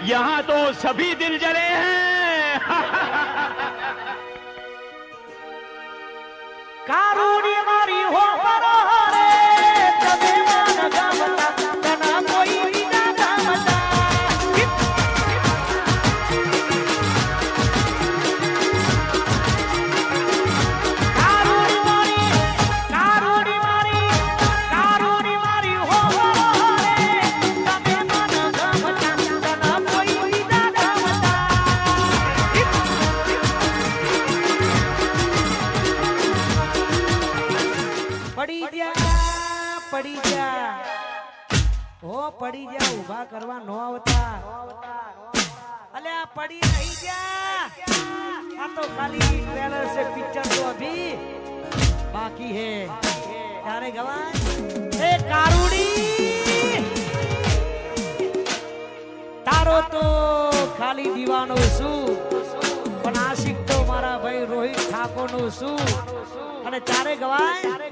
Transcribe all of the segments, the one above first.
यहाँ तो सभी दिल जले हैं। कारूणी मारी हो रे तबे मान गावता तना कोई बिना गावता कारूणी मारी हो रे तबे मान गावता तना कोई बिना गावता पड़ी जा ओ पड़ी जा उभा करवा नो आवता अले आ पड़ी नहीं जा आ तो खाली ट्रेलर से पिक्चर तो अभी बाकी है यारे गवान ए कारूड़ी तारो तो खाली दीवानो सु पण आशिक तो मारा भाई रोहित ठाकुर नो सु अने चारे गवाय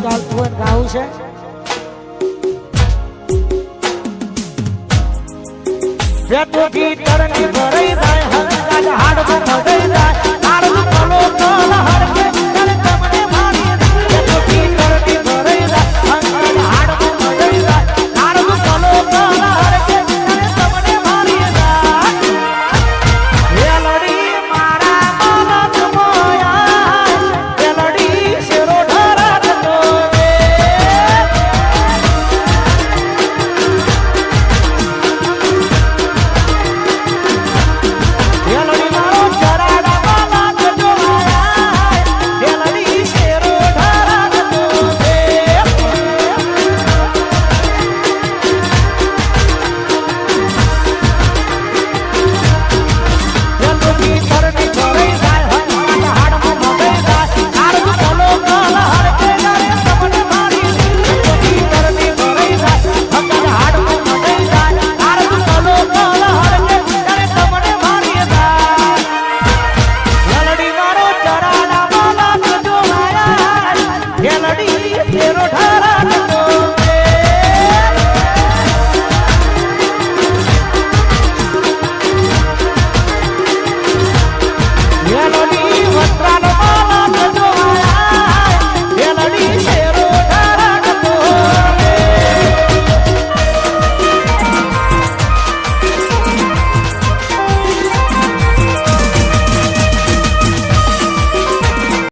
ચાલતું હોય ગાવું છે વેતોથી તરંગી ભરાઈ જાય હર ગાડ હાડ પર